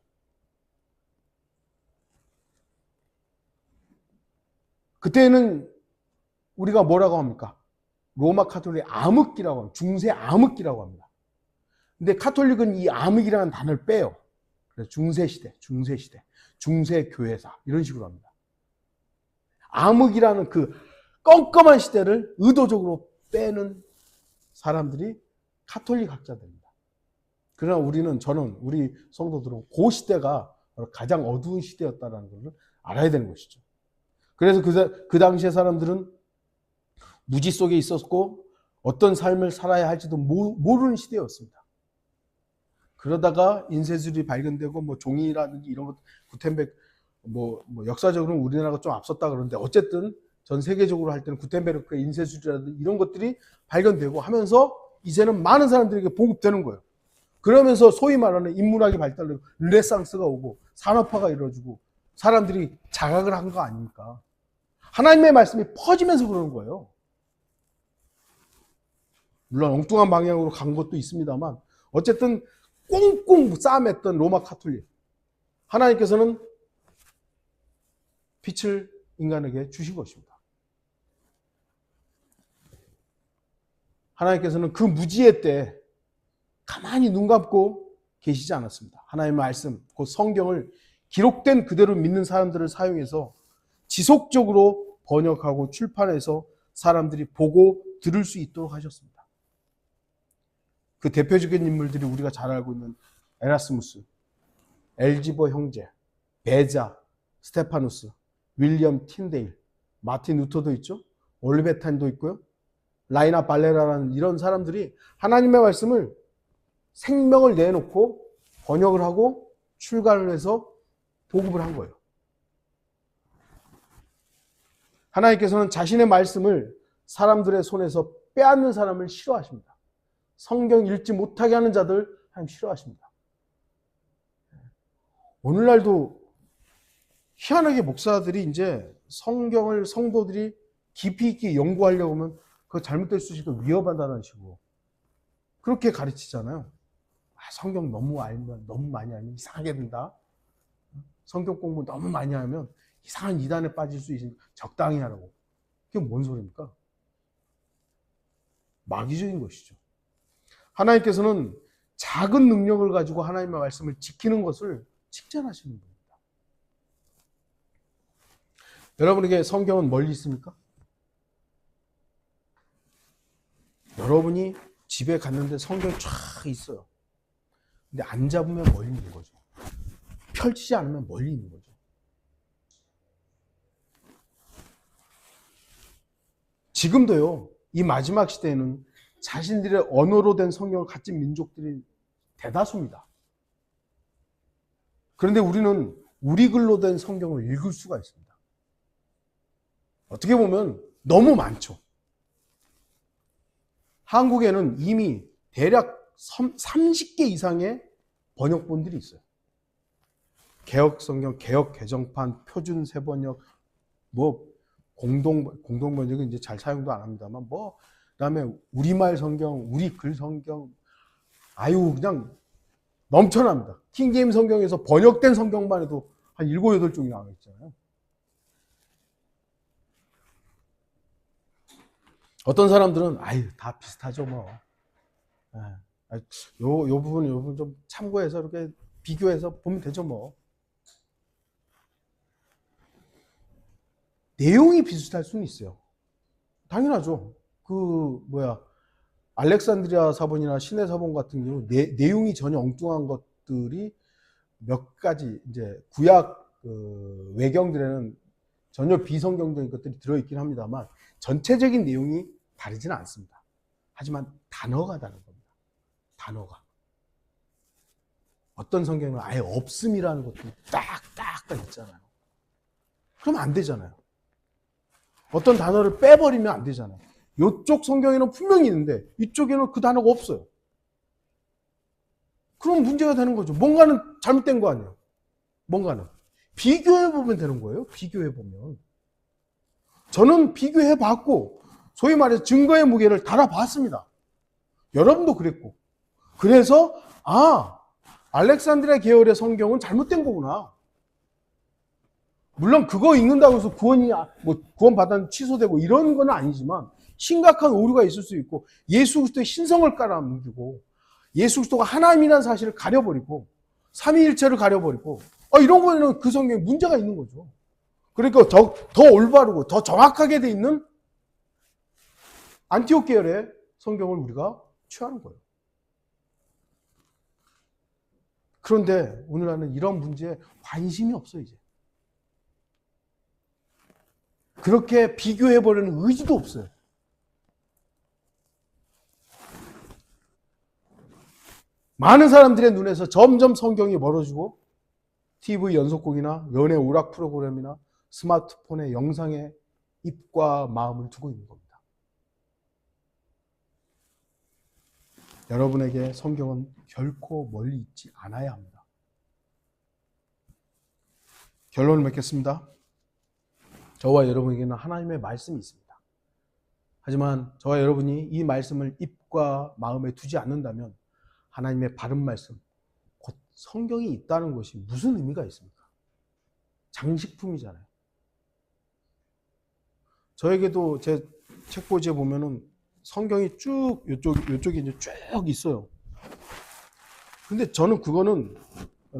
그때는 우리가 뭐라고 합니까? 로마 카톨릭 암흑기라고 합니다. 중세 암흑기라고 합니다. 근데 카톨릭은 이 암흑이라는 단어를 빼요. 그래서 중세시대, 중세교회사 이런 식으로 합니다. 암흑이라는 그 껌껌한 시대를 의도적으로 빼는 사람들이 카톨릭 학자들입니다. 그러나 우리 성도들은 그 시대가 가장 어두운 시대였다는 것을 알아야 되는 것이죠. 그래서 그 당시의 사람들은 무지 속에 있었고 어떤 삶을 살아야 할지도 모르는 시대였습니다. 그러다가 인쇄술이 발견되고 뭐 종이라든지 이런 것, 구텐베르크 뭐 역사적으로는 우리나라가 좀 앞섰다 그러는데 어쨌든 전 세계적으로 할 때는 구텐베르크의 인쇄술이라든지 이런 것들이 발견되고 하면서 이제는 많은 사람들에게 보급되는 거예요. 그러면서 소위 말하는 인문학이 발달되고 르네상스가 오고 산업화가 이루어지고 사람들이 자각을 한 거 아닙니까? 하나님의 말씀이 퍼지면서 그러는 거예요. 물론 엉뚱한 방향으로 간 것도 있습니다만 어쨌든 꽁꽁 싸맸던 로마 카톨릭, 하나님께서는 빛을 인간에게 주신 것입니다. 하나님께서는 그 무지의 때 가만히 눈 감고 계시지 않았습니다. 하나님의 말씀, 그 성경을 기록된 그대로 믿는 사람들을 사용해서 지속적으로 번역하고 출판해서 사람들이 보고 들을 수 있도록 하셨습니다. 그 대표적인 인물들이 우리가 잘 알고 있는 에라스무스, 엘지버 형제, 베자, 스테파누스, 윌리엄 틴데일, 마틴 루터도 있죠. 올리베탄도 있고요. 라이나 발레라라는 이런 사람들이 하나님의 말씀을 생명을 내놓고 번역을 하고 출간을 해서 보급을 한 거예요. 하나님께서는 자신의 말씀을 사람들의 손에서 빼앗는 사람을 싫어하십니다. 성경 읽지 못하게 하는 자들 하나님 싫어하십니다. 오늘날도 희한하게 목사들이 이제 성경을 성도들이 깊이 있게 연구하려고 하면 그거 잘못될 수 있으니까 위협한다는 식으로 그렇게 가르치잖아요. 성경 너무 많이 알면 이상하게 된다. 성경 공부 너무 많이 하면 이상한 이단에 빠질 수 있으니까 적당히 하라고. 그게 뭔 소리입니까? 마귀적인 것이죠. 하나님께서는 작은 능력을 가지고 하나님의 말씀을 지키는 것을 칭찬하시는 겁니다. 여러분에게 성경은 멀리 있습니까? 여러분이 집에 갔는데 성경이 쫙 있어요. 근데 안 잡으면 멀리 있는 거죠. 펼치지 않으면 멀리 있는 거죠. 지금도요, 이 마지막 시대에는 자신들의 언어로 된 성경을 가진 민족들이 대다수입니다. 그런데 우리는 우리 글로 된 성경을 읽을 수가 있습니다. 어떻게 보면 너무 많죠. 한국에는 이미 대략 30개 이상의 번역본들이 있어요. 개혁 성경, 개혁 개정판, 표준 세번역, 공동 번역은 이제 잘 사용도 안 합니다만, 그다음에 우리말 성경, 우리 글 성경, 그냥 넘쳐납니다. 킹제임 성경에서 번역된 성경만 해도 한 7, 8종이 나와 있잖아요. 어떤 사람들은 다 비슷하죠 뭐. 요 부분 좀 참고해서 이렇게 비교해서 보면 되죠 뭐. 내용이 비슷할 수는 있어요. 당연하죠. 알렉산드리아 사본이나 신의 사본 같은 경우 내용이 전혀 엉뚱한 것들이 몇 가지 이제 구약 외경들에는 전혀 비성경적인 것들이 들어있긴 합니다만 전체적인 내용이 다르지는 않습니다. 하지만 단어가 다른 겁니다. 단어가. 어떤 성경은 아예 없음이라는 것도 딱딱 있잖아요. 그러면 안 되잖아요. 어떤 단어를 빼버리면 안 되잖아요. 이쪽 성경에는 분명히 있는데 이쪽에는 그 단어가 없어요. 그럼 문제가 되는 거죠. 뭔가는 잘못된 거 아니에요. 뭔가는. 비교해보면 되는 거예요. 비교해보면. 저는 비교해봤고 소위 말해서 증거의 무게를 달아봤습니다. 여러분도 그랬고. 그래서 알렉산드리아 계열의 성경은 잘못된 거구나. 물론 그거 읽는다고 해서 구원받았는데 취소되고 이런 건 아니지만 심각한 오류가 있을 수 있고 예수 그리스도의 신성을 깔아뭉개고 예수 그리스도가 하나님이라는 사실을 가려버리고 삼위일체를 가려버리고 이런 거에는 그 성경에 문제가 있는 거죠. 그러니까 더 올바르고 더 정확하게 돼 있는 안티옥 계열의 성경을 우리가 취하는 거예요. 그런데 오늘날은 이런 문제에 관심이 없어요, 이제. 그렇게 비교해버리는 의지도 없어요. 많은 사람들의 눈에서 점점 성경이 멀어지고 TV 연속곡이나 연예 오락 프로그램이나 스마트폰의 영상에 입과 마음을 두고 있는 겁니다. 여러분에게 성경은 결코 멀리 있지 않아야 합니다. 결론을 맺겠습니다. 저와 여러분에게는 하나님의 말씀이 있습니다. 하지만 저와 여러분이 이 말씀을 입과 마음에 두지 않는다면 하나님의 바른 말씀, 곧 성경이 있다는 것이 무슨 의미가 있습니까? 장식품이잖아요. 저에게도 제 책꽂이에 보면은 성경이 쭉 요쪽에 이제 쭉 있어요. 근데 저는 그거는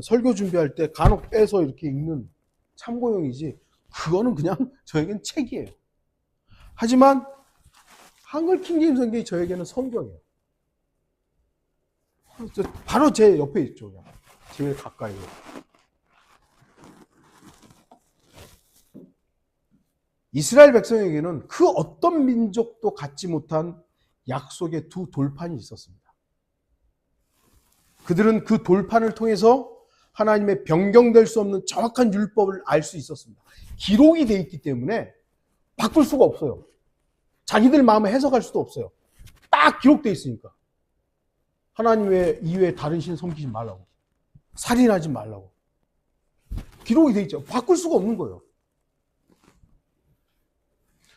설교 준비할 때 간혹 빼서 이렇게 읽는 참고용이지, 그거는 그냥 저에겐 책이에요. 하지만 한글 킹제임스 성경이 저에게는 성경이에요. 바로 제 옆에 있죠. 그냥. 제일 가까이. 이스라엘 백성에게는 그 어떤 민족도 갖지 못한 약속의 두 돌판이 있었습니다. 그들은 그 돌판을 통해서 하나님의 변경될 수 없는 정확한 율법을 알 수 있었습니다. 기록이 돼 있기 때문에 바꿀 수가 없어요. 자기들 마음에 해석할 수도 없어요. 딱 기록돼 있으니까. 하나님 이외에 다른 신 섬기지 말라고. 살인하지 말라고. 기록이 돼 있죠. 바꿀 수가 없는 거예요.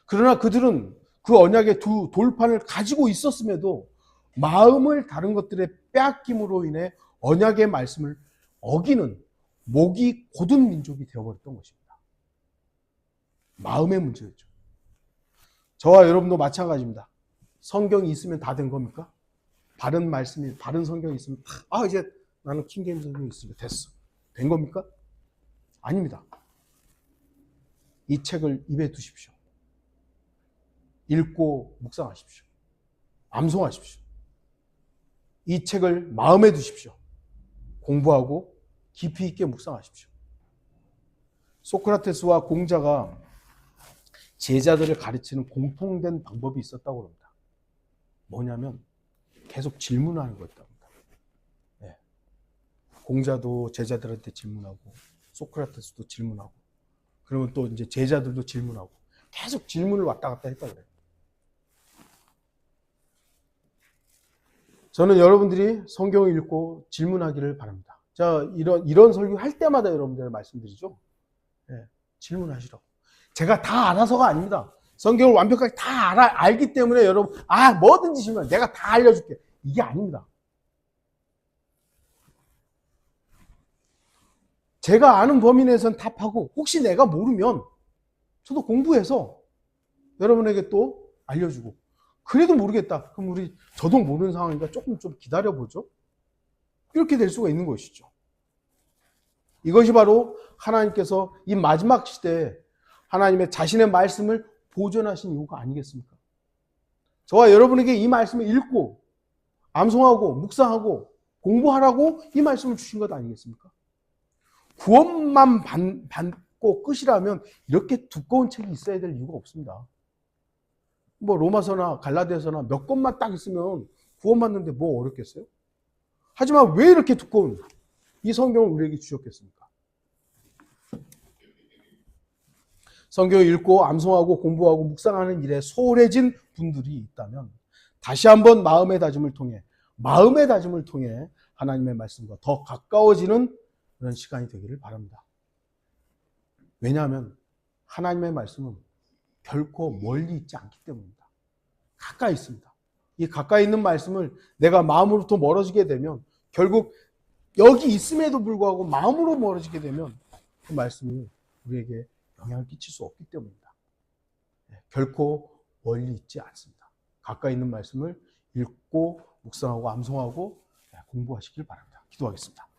그러나 그들은 그 언약의 두 돌판을 가지고 있었음에도 마음을 다른 것들에 빼앗김으로 인해 언약의 말씀을 어기는 목이 곧은 민족이 되어버렸던 것입니다. 마음의 문제였죠. 저와 여러분도 마찬가지입니다. 성경이 있으면 다 된 겁니까? 바른 말씀이, 바른 성경이 있으면 이제 나는 킹제임스 성경이 있으면 됐어. 된 겁니까? 아닙니다. 이 책을 입에 두십시오. 읽고 묵상하십시오. 암송하십시오. 이 책을 마음에 두십시오. 공부하고 깊이 있게 묵상하십시오. 소크라테스와 공자가 제자들을 가르치는 공통된 방법이 있었다고 합니다. 뭐냐면 계속 질문하는 거였다고 합니다. 네. 공자도 제자들한테 질문하고 소크라테스도 질문하고 그러면 또 이제 제자들도 질문하고 계속 질문을 왔다 갔다 했다 그래요. 저는 여러분들이 성경을 읽고 질문하기를 바랍니다. 자, 이런 설교 할 때마다 여러분들 말씀드리죠. 네, 질문하시라고. 제가 다 알아서가 아닙니다. 성경을 완벽하게 다 알기 때문에 여러분, 뭐든지 질문해. 내가 다 알려줄게. 이게 아닙니다. 제가 아는 범위 내에서는 답하고, 혹시 내가 모르면 저도 공부해서 여러분에게 또 알려주고, 그래도 모르겠다. 그럼 저도 모르는 상황이니까 조금 좀 기다려보죠. 이렇게 될 수가 있는 것이죠. 이것이 바로 하나님께서 이 마지막 시대에 하나님의 자신의 말씀을 보존하신 이유가 아니겠습니까? 저와 여러분에게 이 말씀을 읽고 암송하고 묵상하고 공부하라고 이 말씀을 주신 것 아니겠습니까? 구원만 받고 끝이라면 이렇게 두꺼운 책이 있어야 될 이유가 없습니다. 로마서나 갈라디아서나 몇 권만 딱 있으면 구원받는데 뭐 어렵겠어요? 하지만 왜 이렇게 두꺼운 이 성경을 우리에게 주셨겠습니까? 성경을 읽고 암송하고 공부하고 묵상하는 일에 소홀해진 분들이 있다면 다시 한번 마음의 다짐을 통해 하나님의 말씀과 더 가까워지는 그런 시간이 되기를 바랍니다. 왜냐하면 하나님의 말씀은 결코 멀리 있지 않기 때문입니다. 가까이 있습니다. 이 가까이 있는 말씀을 내가 마음으로부터 멀어지게 되면 결국 여기 있음에도 불구하고 마음으로 멀어지게 되면 그 말씀이 우리에게 영향을 끼칠 수 없기 때문입니다. 결코 멀리 있지 않습니다. 가까이 있는 말씀을 읽고 묵상하고 암송하고 공부하시길 바랍니다. 기도하겠습니다.